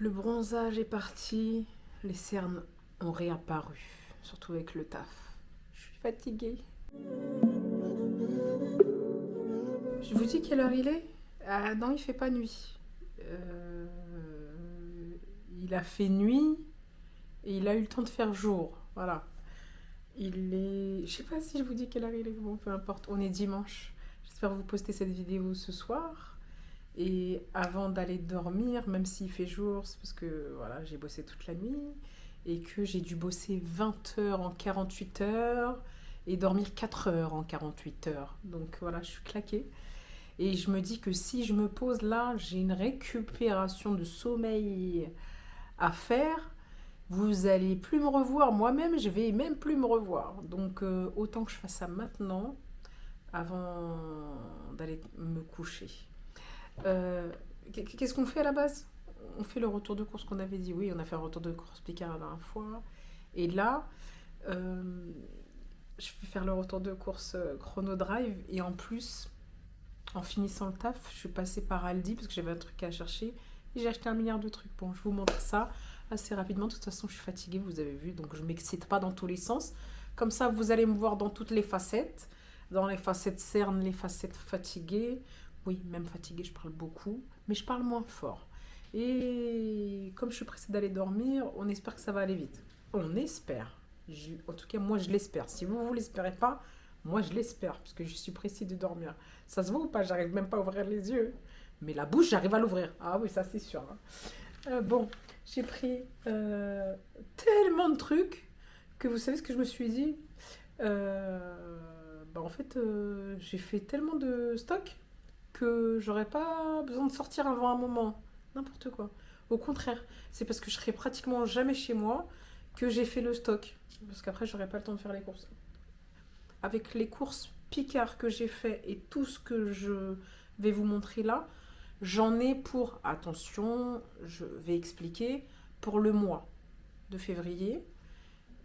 Le bronzage est parti, les cernes ont réapparu, surtout avec le taf. Je suis fatiguée. Je vous dis quelle heure il est? Ah non, il fait pas nuit. Euh, il a fait nuit et il a eu le temps de faire jour. Voilà. Il est. Je sais pas si je vous dis quelle heure il est. Bon, peu importe. On est dimanche. J'espère vous poster cette vidéo ce soir. Et avant d'aller dormir, même s'il fait jour, c'est parce que voilà, j'ai bossé toute la nuit et que j'ai dû bosser 20 heures en 48 heures et dormir 4 heures en 48 heures. Donc voilà, je suis claquée. Et je me dis que si je me pose là, j'ai une récupération de sommeil à faire. Vous allez plus me revoir. Moi-même, je vais même plus me revoir. Donc autant que je fasse ça maintenant avant d'aller me coucher. Euh, Qu'est-ce qu'on fait à la base? On fait le retour de course qu'on avait dit. Oui, on a fait un retour de course Picard la dernière fois. Et là, euh, je vais faire le retour de course Chrono Drive. Et en plus, en finissant le taf, je suis passée par Aldi parce que j'avais un truc à chercher. Et j'ai acheté 1 milliard de trucs. Bon, je vous montre ça assez rapidement. De toute façon, je suis fatiguée, vous avez vu. Donc, je ne m'excite pas dans tous les sens. Comme ça, vous allez me voir dans toutes les facettes. Dans les facettes cernes, les facettes fatiguées. Oui, même fatiguée, je parle beaucoup. Mais je parle moins fort. Et comme je suis pressée d'aller dormir, on espère que ça va aller vite. On espère. En tout cas, moi, je l'espère. Si vous, vous l'espérez pas, moi, je l'espère. Parce que je suis pressée de dormir. Ça se voit ou pas? J'arrive même pas à ouvrir les yeux. Mais la bouche, j'arrive à l'ouvrir. Ah oui, ça, c'est sûr. Hein. Bon, j'ai pris tellement de trucs que vous savez ce que je me suis dit. En fait, j'ai fait tellement de stock que j'aurais pas besoin de sortir avant un moment. N'importe quoi. Au contraire, c'est parce que je serai pratiquement jamais chez moi que j'ai fait le stock. Parce qu'après, j'aurais pas le temps de faire les courses. Avec les courses Picard que j'ai fait et tout ce que je vais vous montrer là, j'en ai pour, attention, je vais expliquer, pour le mois de février.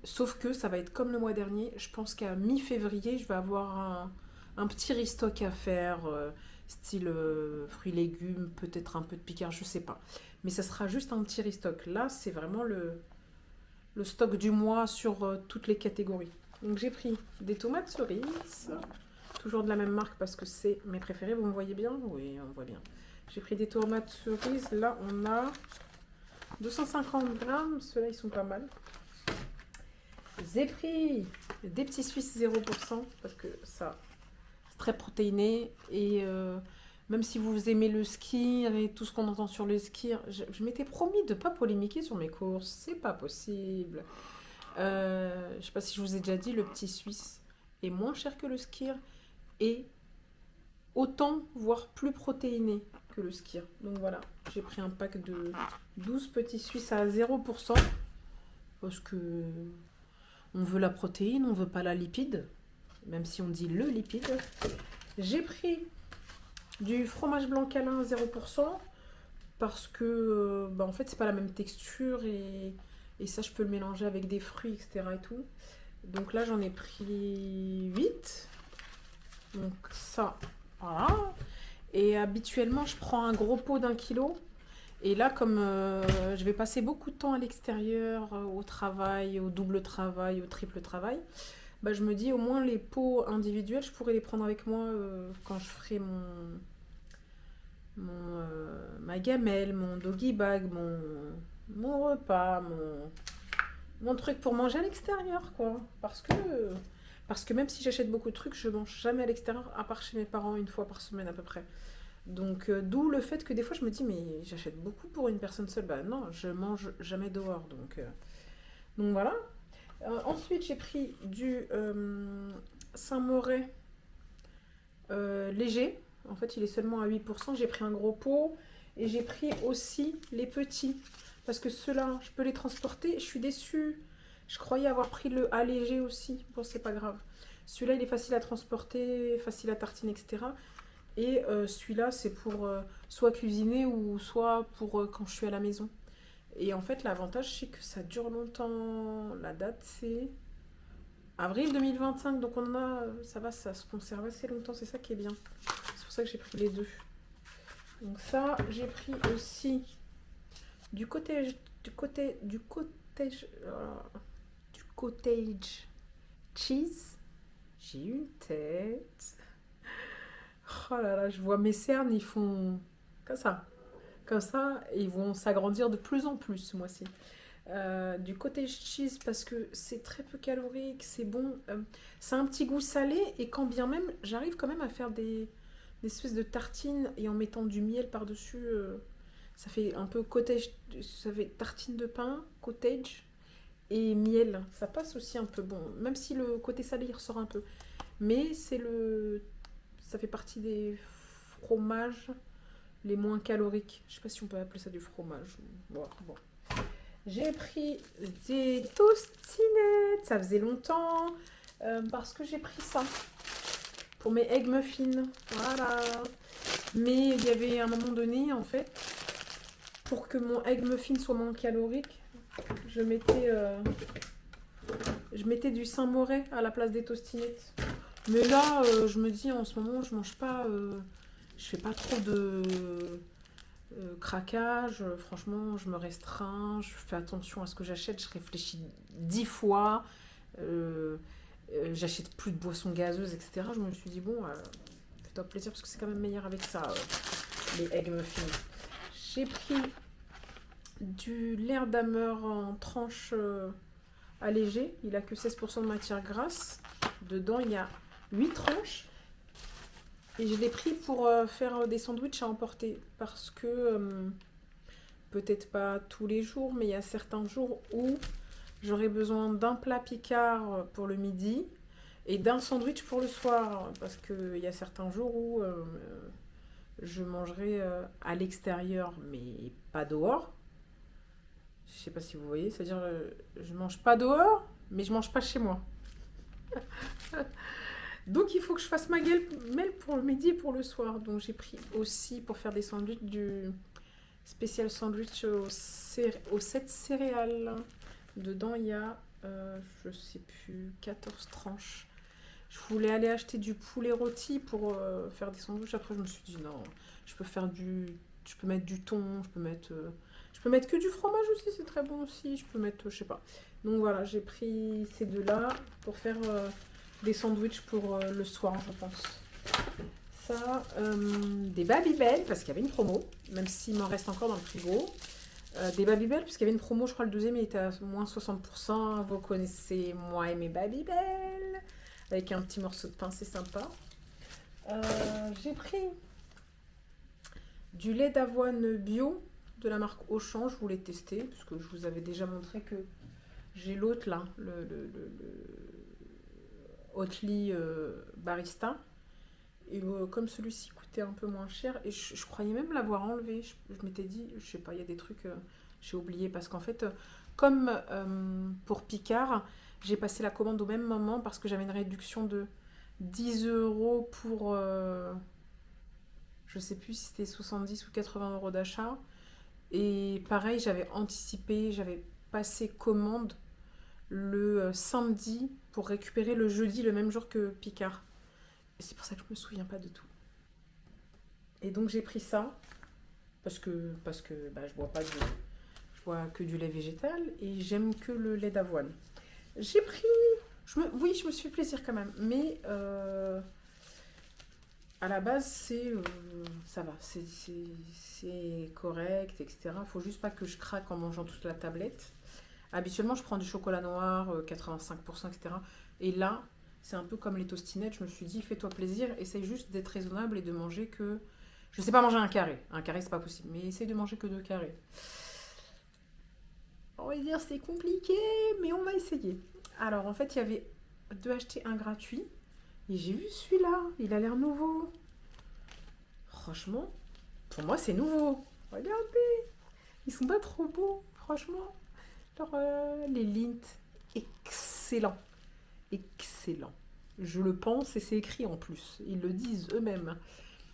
Sauf que ça va être comme le mois dernier. Je pense qu'à mi-février, je vais avoir un petit restock à faire, style fruits, légumes, peut-être un peu de Picard, je sais pas. Mais ça sera juste un petit restock. Là, c'est vraiment le stock du mois sur toutes les catégories. Donc j'ai pris des tomates cerises, toujours de la même marque parce que c'est mes préférés. Vous me voyez bien? Oui, on voit bien. J'ai pris des tomates cerises. Là, on a 250 grammes. Ceux-là, ils sont pas mal. J'ai pris des petits Suisses 0% parce que ça, c'est très protéiné. Et même si vous aimez le skier et tout ce qu'on entend sur le skier, je m'étais promis de ne pas polémiquer sur mes courses. C'est pas possible. Je sais pas si je vous ai déjà dit, le petit Suisse est moins cher que le skier et autant, voire plus protéiné que le skier. Donc voilà, j'ai pris un pack de 12 petits Suisses à 0% parce que on veut la protéine, on veut pas la lipide, même si on dit le lipide. J'ai pris du fromage blanc câlin à 0% parce que en fait c'est pas la même texture et ça je peux le mélanger avec des fruits etc et tout. Donc là j'en ai pris 8. Donc ça, voilà. Et habituellement je prends un gros pot d'1 kilo. Et là, comme je vais passer beaucoup de temps à l'extérieur, au travail, au double travail, au triple travail, je me dis au moins les pots individuels, je pourrais les prendre avec moi quand je ferai ma gamelle, mon doggy bag, mon repas, mon truc pour manger à l'extérieur, quoi. Parce que même si j'achète beaucoup de trucs, je mange jamais à l'extérieur, à part chez mes parents une fois par semaine à peu près. Donc, d'où le fait que des fois je me dis, mais j'achète beaucoup pour une personne seule. Bah non, je mange jamais dehors. Donc voilà. Ensuite, j'ai pris du Saint-Moret léger. En fait, il est seulement à 8%. J'ai pris un gros pot. Et j'ai pris aussi les petits. Parce que ceux-là, je peux les transporter. Je suis déçue. Je croyais avoir pris le allégé aussi. Bon, c'est pas grave. Celui-là, il est facile à transporter, facile à tartiner, etc. Et celui-là, c'est pour soit cuisiner ou soit pour quand je suis à la maison. Et en fait, l'avantage, c'est que ça dure longtemps. La date, c'est avril 2025. Donc ça se conserve assez longtemps. C'est ça qui est bien. C'est pour ça que j'ai pris les deux. Donc ça, j'ai pris aussi Du cottage, du cottage cheese. J'ai une tête. Oh là là, je vois mes cernes, ils font comme ça. Comme ça, et ils vont s'agrandir de plus en plus ce mois-ci. Du cottage cheese parce que c'est très peu calorique, c'est bon. C'est un petit goût salé et quand bien même, j'arrive quand même à faire des espèces de tartines et en mettant du miel par-dessus. Ça fait un peu cottage, ça fait tartine de pain, cottage et miel. Ça passe aussi un peu bon, même si le côté salé il ressort un peu. Mais ça fait partie des fromages les moins caloriques. Je sais pas si on peut appeler ça du fromage. Bon, bon. J'ai pris des tostinettes, ça faisait longtemps, parce que j'ai pris ça pour mes egg muffins. Voilà. Mais il y avait un moment donné, en fait, pour que mon egg muffin soit moins calorique, je mettais du Saint-Moré à la place des tostinettes. Mais là, je me dis en ce moment, je mange pas, je fais pas trop de craquage. Franchement, je me restreins, je fais attention à ce que j'achète, je réfléchis 10 fois. euh, J'achète plus de boissons gazeuses, etc. Je me suis dit, bon, fais-toi plaisir parce que c'est quand même meilleur avec ça, les egg muffins. J'ai pris du laire d'Hammer en tranches allégées. Il a que 16% de matière grasse. Dedans, il y a 8 tranches. Et je l'ai pris pour faire des sandwichs à emporter. Parce que, peut-être pas tous les jours, mais il y a certains jours où j'aurai besoin d'un plat Picard pour le midi et d'un sandwich pour le soir. Parce qu'il y a certains jours où je mangerai à l'extérieur, mais pas dehors. Je sais pas si vous voyez, c'est-à-dire je mange pas dehors, mais je mange pas chez moi. Donc il faut que je fasse ma gamelle pour le midi et pour le soir. Donc j'ai pris aussi pour faire des sandwichs du spécial sandwich aux 7 céréales. Dedans il y a, je sais plus, 14 tranches. Je voulais aller acheter du poulet rôti pour faire des sandwichs. Après je me suis dit non, je peux faire je peux mettre du thon, je peux mettre que du fromage aussi, c'est très bon aussi. Je peux mettre, je sais pas. Donc voilà, j'ai pris ces deux-là pour faire des sandwichs pour le soir, je pense. Ça, des Babybel, parce qu'il y avait une promo, même s'il m'en reste encore dans le frigo. Des Babybel, parce qu'il y avait une promo, je crois le deuxième, il était à moins 60%. Vous connaissez moi et mes Babybel. Avec un petit morceau de pain, c'est sympa. J'ai pris du lait d'avoine bio de la marque Auchan. Je voulais tester, parce que je vous avais déjà montré que j'ai l'autre là, le Oatly Barista. Et comme celui-ci coûtait un peu moins cher, et je croyais même l'avoir enlevé. Je m'étais dit, je sais pas, il y a des trucs, j'ai oublié. Parce qu'en fait, comme pour Picard, j'ai passé la commande au même moment parce que j'avais une réduction de 10 euros pour, je sais plus si c'était 70 ou 80 euros d'achat. Et pareil, j'avais anticipé, j'avais passé commande le samedi pour récupérer le jeudi, le même jour que Picard. Et c'est pour ça que je me souviens pas de tout. Et donc j'ai pris ça parce que bah, je bois que du lait végétal et j'aime que le lait d'avoine. J'ai pris, oui, je me suis fait plaisir quand même, mais à la base ça va, c'est correct, etc. Faut juste pas que je craque en mangeant toute la tablette. Habituellement, je prends du chocolat noir, 85%, etc. Et là, c'est un peu comme les tostinettes. Je me suis dit, fais-toi plaisir, essaye juste d'être raisonnable et de manger que. Je sais pas manger un carré. Un carré, c'est pas possible. Mais essaye de manger que 2 carrés. On va dire, c'est compliqué, mais on va essayer. Alors, en fait, il y avait 2 achetés, un gratuit. Et j'ai vu celui-là. Il a l'air nouveau. Franchement, pour moi, c'est nouveau. Regardez. Ils sont pas trop beaux, franchement. Alors, les Lindt, excellent. Excellent. Je le pense et c'est écrit en plus. Ils le disent eux-mêmes.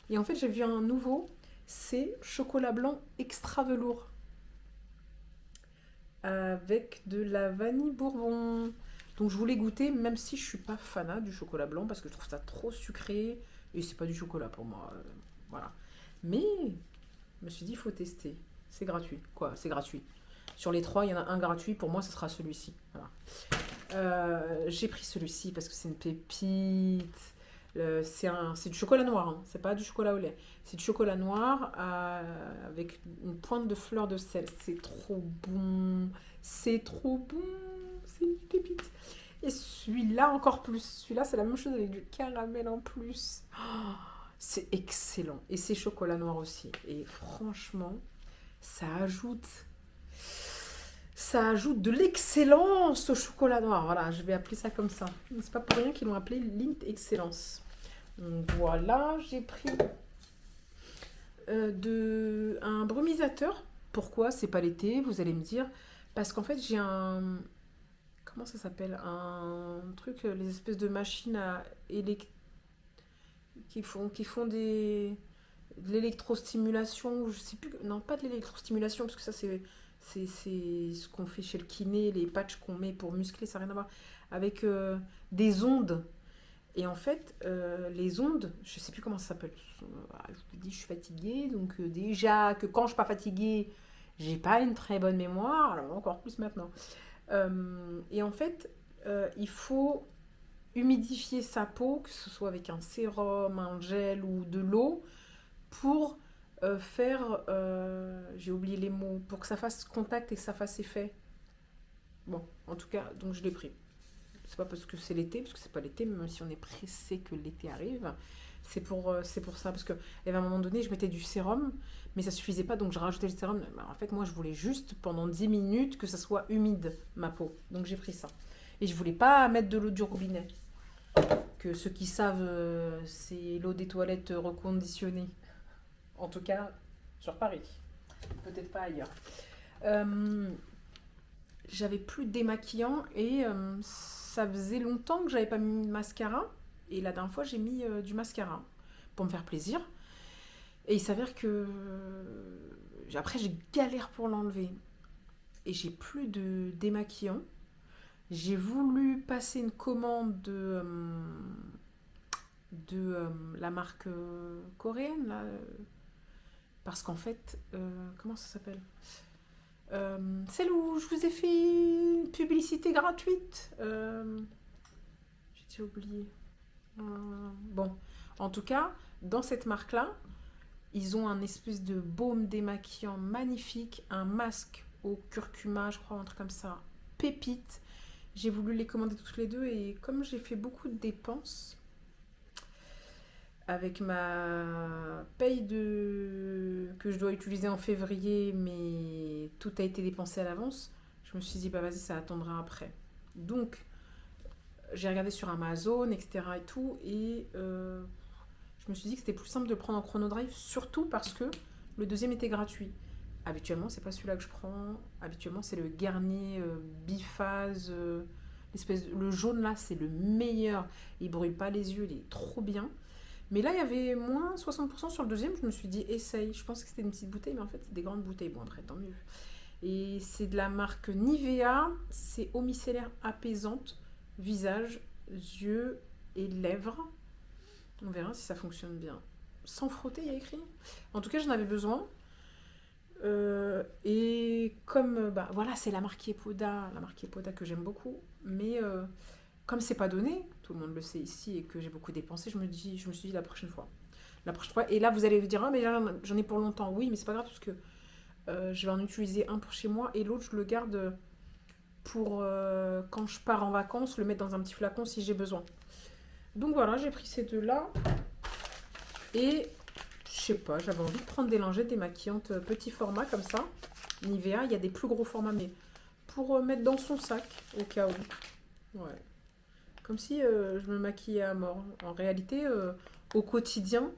Et en fait, j'ai vu un nouveau, c'est chocolat blanc extra velours avec de la vanille bourbon. Donc je voulais goûter, même si je suis pas fanat du chocolat blanc parce que je trouve ça trop sucré et c'est pas du chocolat pour moi. Voilà. Mais je me suis dit, il faut tester. c'est gratuit. Quoi, c'est gratuit. Sur les 3, il y en a un gratuit. Pour moi, ce sera celui-ci. Voilà. J'ai pris celui-ci parce que c'est une pépite. C'est du chocolat noir, hein. C'est pas du chocolat au lait. C'est du chocolat noir avec une pointe de fleur de sel. C'est trop bon. C'est trop bon. C'est une pépite. Et celui-là, encore plus. Celui-là, c'est la même chose avec du caramel en plus. Oh, c'est excellent. Et c'est chocolat noir aussi. Et franchement, ça ajoute. Ça ajoute de l'excellence au chocolat noir. Voilà, je vais appeler ça comme ça. C'est pas pour rien qu'ils l'ont appelé Lindt Excellence. Donc voilà, j'ai pris un brumisateur. Pourquoi c'est pas l'été, vous allez me dire. Parce qu'en fait, j'ai un... Comment ça s'appelle? Un truc, les espèces de machines qui font de l'électrostimulation. Je sais plus... Non, pas de l'électrostimulation, parce que ça, c'est ce qu'on fait chez le kiné, les patchs qu'on met pour muscler, ça n'a rien à voir. Avec des ondes. Et en fait, les ondes, je sais plus comment ça s'appelle. Je vous dis, je suis fatiguée. Donc déjà que quand je suis pas fatiguée, j'ai pas une très bonne mémoire. Alors encore plus maintenant. Et en fait, il faut humidifier sa peau, que ce soit avec un sérum, un gel ou de l'eau, pour faire, j'ai oublié les mots, pour que ça fasse contact et que ça fasse effet. Bon, en tout cas, donc je l'ai pris. C'est pas parce que c'est l'été, parce que c'est pas l'été, même si on est pressé que l'été arrive. C'est pour ça, parce que à un moment donné, je mettais du sérum, mais ça suffisait pas, donc je rajoutais le sérum. En fait, moi, je voulais juste, pendant 10 minutes, que ça soit humide, ma peau. Donc j'ai pris ça. Et je voulais pas mettre de l'eau du robinet. Que ceux qui savent, c'est l'eau des toilettes reconditionnée. En tout cas, sur Paris. Peut-être pas ailleurs. J'avais plus de démaquillant et ça faisait longtemps que j'avais pas mis de mascara. Et la dernière fois, j'ai mis du mascara pour me faire plaisir. Et il s'avère que... Après, j'ai galère pour l'enlever. Et j'ai plus de démaquillant. J'ai voulu passer une commande de la marque coréenne, là. Parce qu'en fait... comment ça s'appelle? Celle où je vous ai fait une publicité gratuite. J'ai déjà oublié. Bon, en tout cas, dans cette marque-là, ils ont un espèce de baume démaquillant magnifique, un masque au curcuma, je crois, un truc comme ça, pépite. J'ai voulu les commander toutes les deux et comme j'ai fait beaucoup de dépenses avec ma paye que je dois utiliser en février, mais tout a été dépensé à l'avance, je me suis dit, bah vas-y, ça attendra après. Donc, j'ai regardé sur Amazon, etc. et tout, et je me suis dit que c'était plus simple de le prendre en chronodrive, surtout parce que le deuxième était gratuit. Habituellement, c'est pas celui-là que je prends. Habituellement, c'est le Garnier biphase. Le jaune là, c'est le meilleur. Il brûle pas les yeux, il est trop bien. Mais là, il y avait moins 60% sur le deuxième. Je me suis dit, essaye. Je pensais que c'était une petite bouteille, mais en fait, c'est des grandes bouteilles. Bon, après, tant mieux. Et c'est de la marque Nivea. C'est eau micellaire apaisante. Visage, yeux et lèvres. On verra si ça fonctionne bien. Sans frotter, il y a écrit. En tout cas, j'en avais besoin. Et comme voilà, c'est la marque Yepoda que j'aime beaucoup, mais comme c'est pas donné, tout le monde le sait ici et que j'ai beaucoup dépensé, je me suis dit la prochaine fois. Et là vous allez vous dire, ah mais j'en ai pour longtemps. Oui, mais c'est pas grave parce que je vais en utiliser un pour chez moi et l'autre je le garde pour quand je pars en vacances, le mettre dans un petit flacon si j'ai besoin. Donc voilà, j'ai pris ces deux là et je sais pas, j'avais envie de prendre des lingettes démaquillantes petit format comme ça. Nivea, il y a des plus gros formats, mais pour mettre dans son sac au cas où. Ouais. Comme si je me maquillais à mort. En réalité, au quotidien,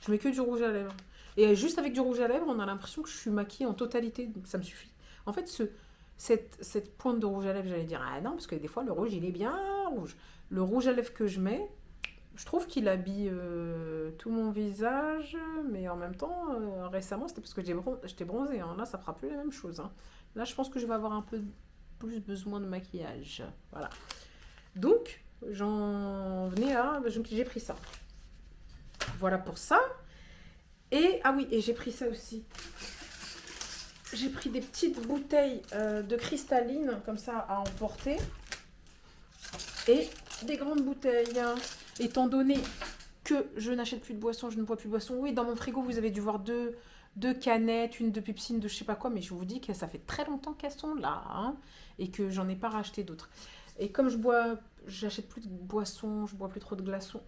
je mets que du rouge à lèvres. Et juste avec du rouge à lèvres, on a l'impression que je suis maquillée en totalité, donc ça me suffit. En fait, cette pointe de rouge à lèvres, j'allais dire, ah non, parce que des fois, le rouge, il est bien rouge. Le rouge à lèvres que je mets, je trouve qu'il habille tout mon visage, mais en même temps, récemment, c'était parce que j'étais bronzée. Hein. Là, ça fera plus la même chose. Hein. Là, je pense que je vais avoir un peu plus besoin de maquillage. Voilà. Donc, j'en venais à... J'ai pris ça. Voilà pour ça. Et, ah oui, et j'ai pris ça aussi. J'ai pris des petites bouteilles de cristalline, comme ça, à emporter. Et des grandes bouteilles. Étant donné que je n'achète plus de boissons, je ne bois plus de boissons. Oui, dans mon frigo, vous avez dû voir deux canettes, une de Pepsi, une de je sais pas quoi. Mais je vous dis que ça fait très longtemps qu'elles sont là. Hein, et que j'en ai pas racheté d'autres. Et comme j'achète plus de boissons, je bois plus trop de glaçons.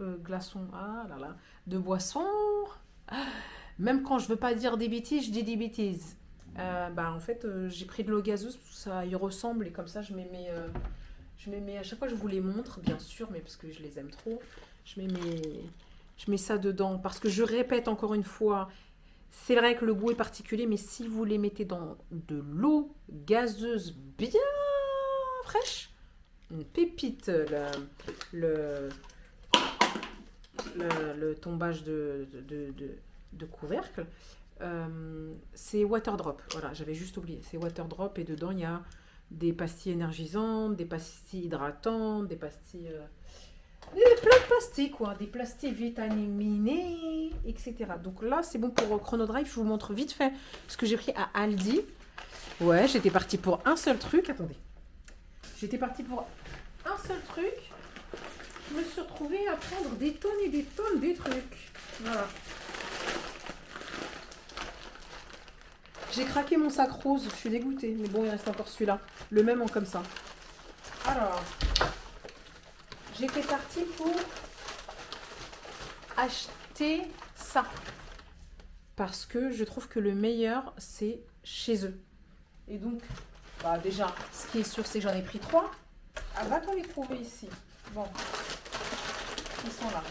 Ah là là, de boissons. Même quand je veux pas dire des bêtises, je dis des bêtises. En fait, j'ai pris de l'eau gazeuse, ça y ressemble, et comme ça, je mets mes, à chaque fois, je vous les montre, bien sûr, mais parce que je les aime trop, je mets ça dedans, parce que je répète encore une fois, c'est vrai que le goût est particulier, mais si vous les mettez dans de l'eau gazeuse bien fraîche, une pépite, le, le tombage de couvercle, c'est water drop. Voilà, j'avais juste oublié. C'est water drop et dedans il y a des pastilles énergisantes, des pastilles hydratantes, des pastilles. Plein de pastilles quoi, des pastilles vitaminées, etc. Donc là c'est bon pour Chrono Drive. Je vous montre vite fait ce que j'ai pris à Aldi. Ouais, j'étais partie pour un seul truc. Attendez. J'étais partie pour un seul truc. Je me suis retrouvée à prendre des tonnes et des tonnes de trucs. Voilà. J'ai craqué mon sac rose, je suis dégoûtée. Mais bon, il reste encore celui-là. Le même en comme ça. Alors, j'étais partie pour acheter ça. Parce que je trouve que le meilleur, c'est chez eux. Et donc, déjà, ce qui est sûr, c'est que j'en ai pris 3. Ah, va-t-on les trouver ici? Bon, ils sont là.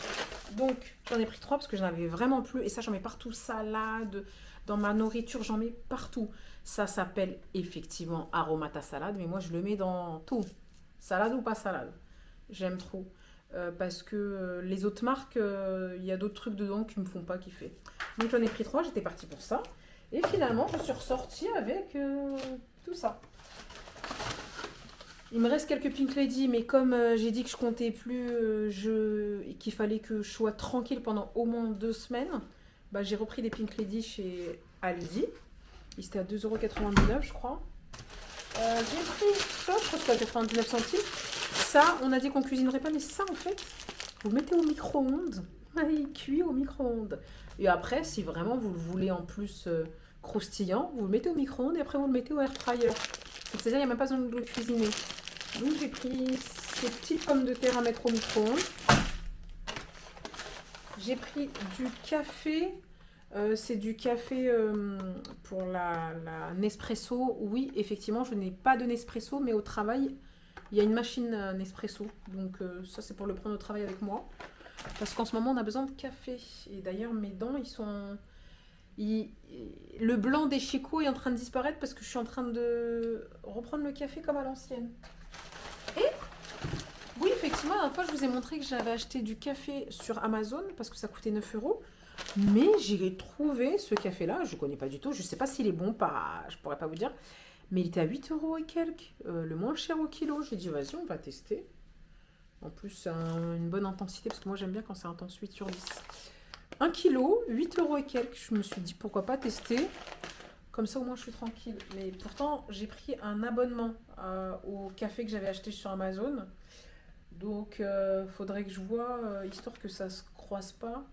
Donc, j'en ai pris 3 parce que j'en avais vraiment plus. Et ça, j'en mets partout. Salade, dans ma nourriture, j'en mets partout. Ça s'appelle effectivement Aromata Salade. Mais moi, je le mets dans tout. Salade ou pas salade. J'aime trop. Parce que les autres marques, il y a d'autres trucs dedans qui me font pas kiffer. Donc, j'en ai pris 3. J'étais partie pour ça. Et finalement, je suis ressortie avec tout ça. Il me reste quelques Pink Lady, mais comme j'ai dit que je comptais plus, qu'il fallait que je sois tranquille pendant au moins 2 semaines, j'ai repris des Pink Lady chez Aldi. Ils étaient à 2,99 €, je crois. J'ai pris ça, je crois que c'était à 99 centimes. Ça, on a dit qu'on cuisinerait pas, mais ça, en fait, vous le mettez au micro-ondes. Il cuit au micro-ondes. Et après, si vraiment vous le voulez en plus croustillant, vous le mettez au micro-ondes et après vous le mettez au air fryer. C'est-à-dire, il n'y a même pas besoin de le cuisiner. Donc j'ai pris ces petites pommes de terre à mettre au micro-ondes. J'ai pris du café. C'est du café pour la Nespresso. Oui, effectivement, je n'ai pas de Nespresso, mais au travail, il y a une machine Nespresso. Donc ça, c'est pour le prendre au travail avec moi. Parce qu'en ce moment, on a besoin de café. Et d'ailleurs, mes dents, ils sont... Le blanc des chicots est en train de disparaître parce que je suis en train de reprendre le café comme à l'ancienne. Et oui, effectivement, la dernière fois, je vous ai montré que j'avais acheté du café sur Amazon parce que ça coûtait 9 €. Mais j'ai trouvé ce café-là, je ne connais pas du tout, je ne sais pas s'il est bon, pas, je ne pourrais pas vous dire. Mais il était à 8 € et quelques, le moins cher au kilo. J'ai dit, vas-y, on va tester. En plus, c'est une bonne intensité parce que moi, j'aime bien quand c'est intense, 8/10. 1 kilo, 8 € et quelques. Je me suis dit, pourquoi pas tester. Comme ça, au moins, je suis tranquille. Mais pourtant, j'ai pris un abonnement au café que j'avais acheté sur Amazon. Donc, faudrait que je vois, histoire que ça se croise pas,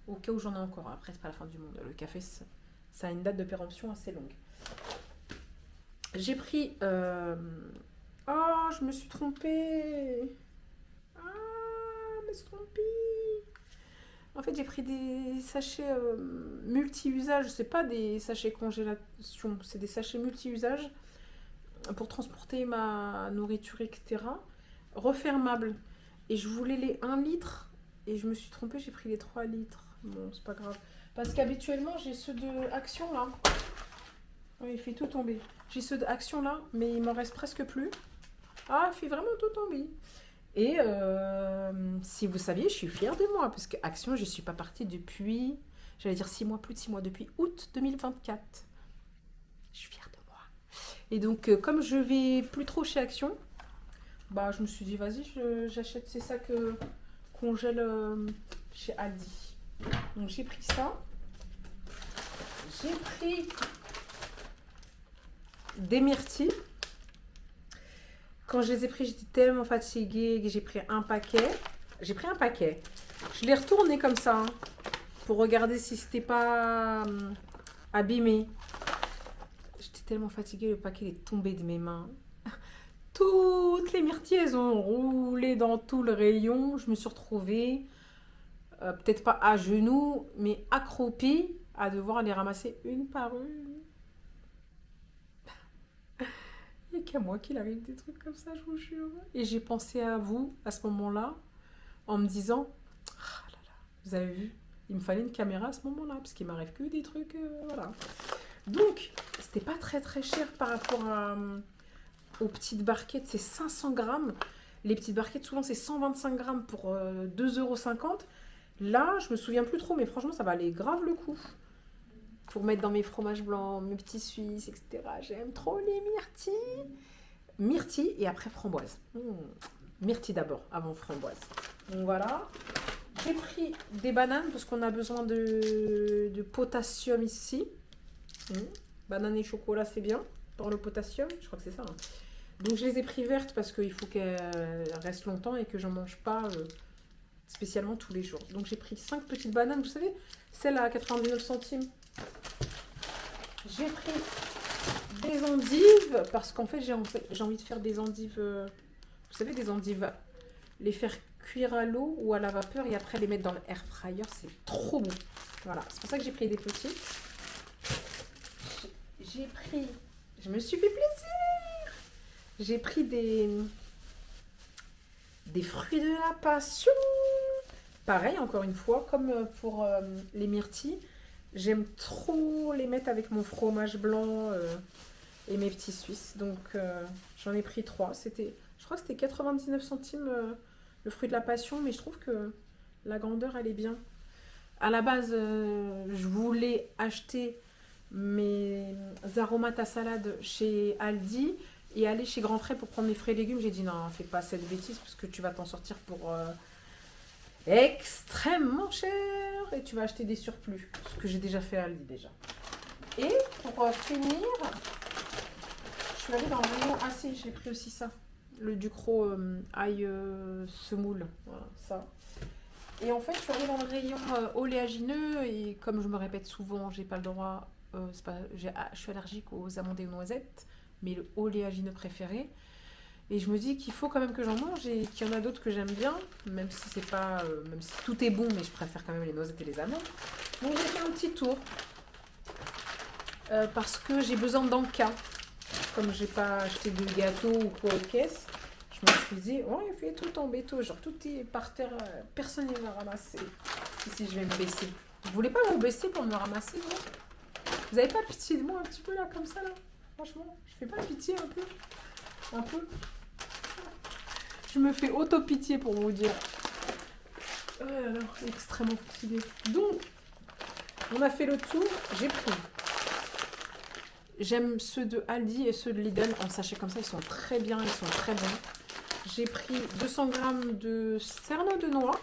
au cas où j'en ai encore. Après, c'est pas la fin du monde. Le café, ça a une date de péremption assez longue. J'ai pris... Oh, je me suis trompée. Ah, je me suis trompée. En fait, j'ai pris des sachets multi-usages. C'est pas des sachets congélation, c'est des sachets multi-usages pour transporter ma nourriture, etc. Refermables. Et je voulais les 1 litre et je me suis trompée, j'ai pris les 3 litres. Bon, c'est pas grave. Parce qu'habituellement, j'ai ceux de Action là. Oui, il fait tout tomber. J'ai ceux de Action là, mais il m'en reste presque plus. Ah, il fait vraiment tout tomber. Et si vous saviez, je suis fière de moi, parce qu'Action, je ne suis pas partie depuis, j'allais dire 6 mois, plus de 6 mois, depuis août 2024. Je suis fière de moi. Et donc, comme je vais plus trop chez Action, je me suis dit, vas-y, j'achète ces sacs congèles chez Aldi. Donc, j'ai pris ça. J'ai pris des myrtilles. Quand je les ai pris, j'étais tellement fatiguée que j'ai pris un paquet. J'ai pris un paquet. Je l'ai retourné comme ça, hein, pour regarder si c'était pas abîmé. J'étais tellement fatiguée, le paquet est tombé de mes mains. Toutes les myrtilles, elles ont roulé dans tout le rayon. Je me suis retrouvée, peut-être pas à genoux, mais accroupie, à devoir les ramasser une par une. Il n'y a qu'à moi qu'il arrive des trucs comme ça, je vous jure. Et j'ai pensé à vous à ce moment-là, en me disant, ah là là, vous avez vu, il me fallait une caméra à ce moment-là, parce qu'il m'arrive que des trucs, voilà. Donc, c'était pas très très cher par rapport aux petites barquettes, c'est 500 grammes. Les petites barquettes, souvent, c'est 125 grammes pour 2,50 €. Là, je me souviens plus trop, mais franchement, ça valait grave le coup. Pour mettre dans mes fromages blancs, mes petits suisses, etc. J'aime trop les myrtilles. Myrtilles et après framboise. Myrtilles d'abord, avant framboise. Donc voilà. J'ai pris des bananes parce qu'on a besoin de potassium ici. Banane et chocolat, c'est bien pour le potassium. Je crois que c'est ça. Hein. Donc je les ai pris vertes parce qu'il faut qu'elles restent longtemps et que j'en mange pas spécialement tous les jours. Donc j'ai pris 5 petites bananes, vous savez, celle à 99 centimes. J'ai pris des endives parce qu'en fait j'ai envie de faire des endives, vous savez, des endives, les faire cuire à l'eau ou à la vapeur et après les mettre dans le air fryer, c'est trop bon. Voilà, c'est pour ça que j'ai pris des petits. J'ai pris, je me suis fait plaisir. J'ai pris des fruits de la passion. Pareil, encore une fois, comme pour les myrtilles, j'aime trop les mettre avec mon fromage blanc et mes petits suisses. Donc, j'en ai pris 3. Je crois que c'était 99 centimes le fruit de la passion, mais je trouve que la grandeur, elle est bien. À la base, je voulais acheter mes aromates à salade chez Aldi et aller chez Grand Frais pour prendre mes frais et légumes. J'ai dit non, fais pas cette bêtise parce que tu vas t'en sortir pour extrêmement cher et tu vas acheter des surplus, ce que j'ai déjà fait à Aldi déjà. Et pour finir, je suis allée dans le rayon AC, j'ai pris aussi ça, le Ducros ail semoule, voilà ça. Et en fait, je suis allée dans le rayon oléagineux et comme je me répète souvent, j'ai pas le droit, je suis allergique aux amandes et aux noisettes, mais le oléagineux préféré. Et je me dis qu'il faut quand même que j'en mange et qu'il y en a d'autres que j'aime bien, même si c'est pas, même si tout est bon, mais je préfère quand même les noisettes et les amandes. Donc j'ai fait un petit tour parce que j'ai besoin d'encas. Comme j'ai pas acheté de gâteau ou quoi aux caisses, je me suis dit, oh, il fait tout en béton, genre tout est par terre, personne ne va ramasser. Ici, je vais me baisser. Vous voulez pas vous baisser pour me ramasser, vous avez pas pitié de moi un petit peu là, comme ça là? Franchement, je fais pas pitié un peu? Un peu. Je me fais auto-pitié pour vous dire. Alors, extrêmement fatiguée. Donc, on a fait le tour. J'ai pris. J'aime ceux de Aldi et ceux de Lidl en sachet comme ça. Ils sont très bien, ils sont très bons. J'ai pris 200 g de cerneau de noix.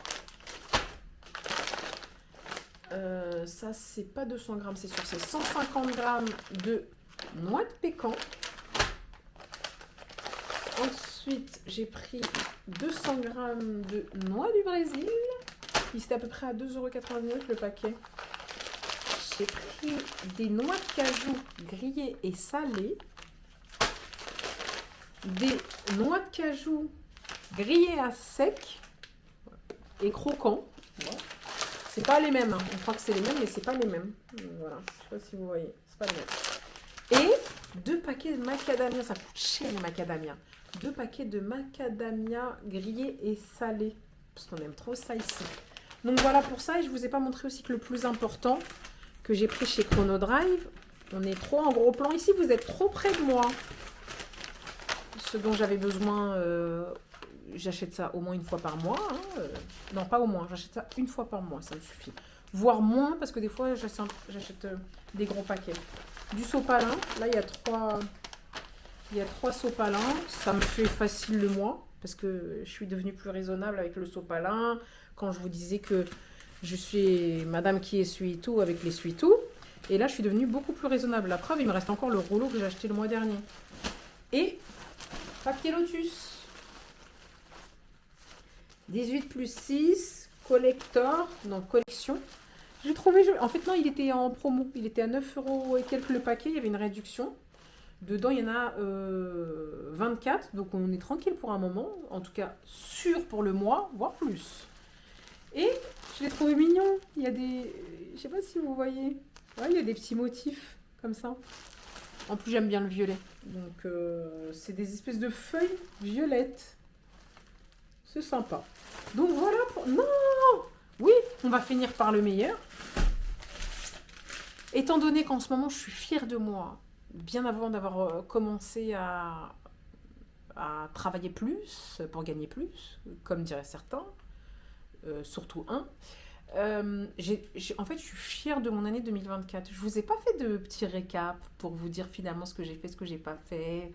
Ça, c'est pas 200 g, c'est sûr. C'est 150 g de noix de pécan. Ensuite, j'ai pris 200 g de noix du Brésil. C'était à peu près à 2,99 € le paquet. J'ai pris des noix de cajou grillées et salées. Des noix de cajou grillées à sec et croquants. Voilà. C'est pas les mêmes. Hein. On croit que c'est les mêmes, mais c'est pas les mêmes. Voilà. Je sais pas si vous voyez. C'est pas les mêmes. Et 2 paquets de macadamia. Ça coûte cher les macadamias. 2 paquets de macadamia grillés et salés. Parce qu'on aime trop ça ici. Donc voilà pour ça. Et je vous ai pas montré aussi que le plus important que j'ai pris chez Chronodrive. On est trop en gros plan. Ici, vous êtes trop près de moi. Ce dont j'avais besoin, j'achète ça au moins une fois par mois. Hein. Non, pas au moins. J'achète ça une fois par mois. Ça me suffit. Voire moins parce que des fois, j'achète des gros paquets. Du sopalin. Là, il y a 3 sopalins. Ça me fait facile le mois parce que je suis devenue plus raisonnable avec le sopalin. Quand je vous disais que je suis madame qui essuie tout avec l'essuie-tout. Et là, je suis devenue beaucoup plus raisonnable. La preuve, il me reste encore le rouleau que j'ai acheté le mois dernier. Et papier Lotus. 18 plus 6, collector, non, collection. J'ai trouvé, en fait non, il était en promo, il était à 9 € et quelques le paquet, il y avait une réduction. Dedans, il y en a 24, donc on est tranquille pour un moment, en tout cas sûr pour le mois, voire plus. Et je l'ai trouvé mignon, il y a des, je sais pas si vous voyez, ouais, il y a des petits motifs comme ça. En plus, j'aime bien le violet, donc c'est des espèces de feuilles violettes. C'est sympa. Donc voilà pour... Non! Oui, on va finir par le meilleur. Étant donné qu'en ce moment, je suis fière de moi, bien avant d'avoir commencé à travailler plus, pour gagner plus, comme diraient certains, surtout un, en fait, je suis fière de mon année 2024. Je vous ai pas fait de petit récap pour vous dire finalement ce que j'ai fait, ce que j'ai pas fait,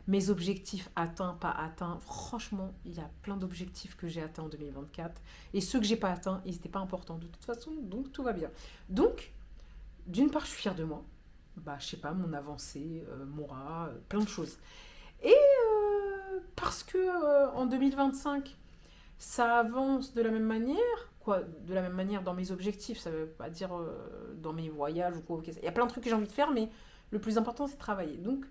mes objectifs atteints, pas atteints. Franchement, il y a plein d'objectifs que j'ai atteints en 2024 et ceux que j'ai pas atteints, ils n'étaient pas importants de toute façon, donc tout va bien. Donc, d'une part, je suis fière de moi. Bah, je sais pas, mon avancée, Moura, plein de choses. Et parce que en 2025, ça avance de la même manière, quoi, de la même manière dans mes objectifs, ça veut pas dire dans mes voyages ou quoi. Il y a plein de trucs que j'ai envie de faire, mais le plus important, c'est de travailler. Donc,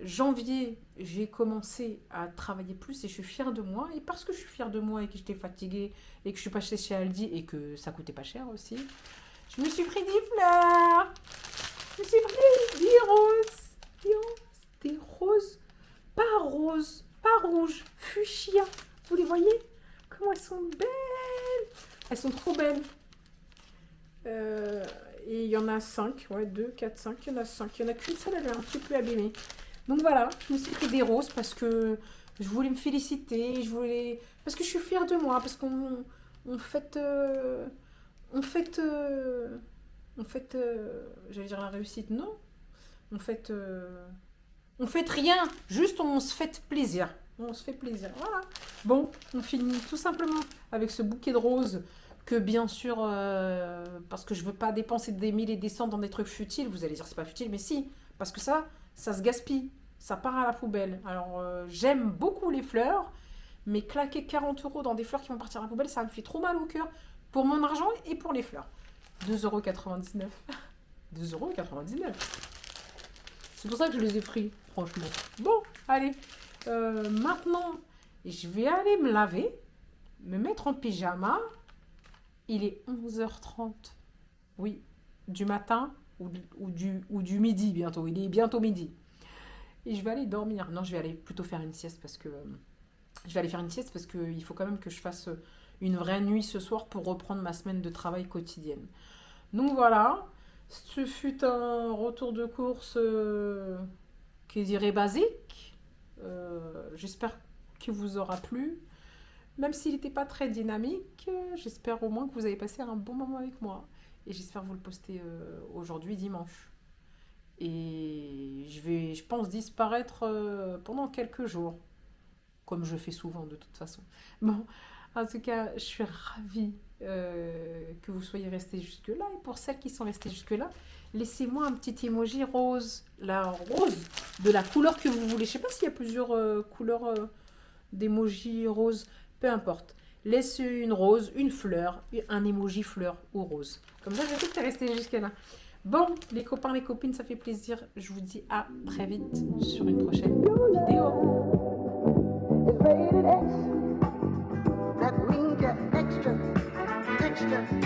janvier, j'ai commencé à travailler plus et je suis fière de moi. Et parce que je suis fière de moi et que j'étais fatiguée et que je suis pas chez Aldi et que ça coûtait pas cher aussi, je me suis pris des fleurs. Je me suis pris des roses, pas rouges, fuchsia. Vous les voyez? Comment elles sont belles! Elles sont trop belles. Et il y en a 5, ouais, 2, 4, 5, il y en a 5. Il n'y en a qu'une seule, elle est un petit peu abîmée. Donc voilà, je me suis pris des roses parce que je voulais me féliciter, parce que je suis fière de moi, parce qu'on fête, j'allais dire la réussite, non. On fête rien, juste on se fait plaisir. On se fait plaisir, voilà. Bon, on finit tout simplement avec ce bouquet de roses que bien sûr, parce que je veux pas dépenser des milliers et des cents dans des trucs futiles. Vous allez dire c'est pas futile, mais si, parce que ça se gaspille, ça part à la poubelle. Alors j'aime beaucoup les fleurs, mais claquer 40 € dans des fleurs qui vont partir à la poubelle, ça me fait trop mal au cœur pour mon argent et pour les fleurs. 2,99 €. 2,99 €. C'est pour ça que je les ai pris, franchement. Bon, allez. Maintenant, je vais aller me laver, me mettre en pyjama. Il est 11h30. Oui, du matin ou du midi bientôt. Il est bientôt midi. Et je vais aller dormir. Non, je vais aller plutôt faire une sieste parce que... il faut quand même que je fasse une vraie nuit ce soir pour reprendre ma semaine de travail quotidienne. Donc voilà, ce fut un retour de course qui dirait basique. J'espère qu'il vous aura plu. Même s'il n'était pas très dynamique, j'espère au moins que vous avez passé un bon moment avec moi. Et j'espère vous le poster aujourd'hui, dimanche. Et je pense, disparaître pendant quelques jours. Comme je fais souvent de toute façon. Bon, en tout cas, je suis ravie que vous soyez restés jusque-là. Et pour celles qui sont restées jusque-là, laissez-moi un petit emoji rose. La rose de la couleur que vous voulez. Je ne sais pas s'il y a plusieurs couleurs d'emoji rose. Peu importe. Laisse une rose, une fleur, un emoji fleur ou rose. Comme ça, je sais que tu es resté jusque-là. Bon, les copains, les copines, ça fait plaisir. Je vous dis à très vite sur une prochaine vidéo. Rated X. That means you're extra, extra.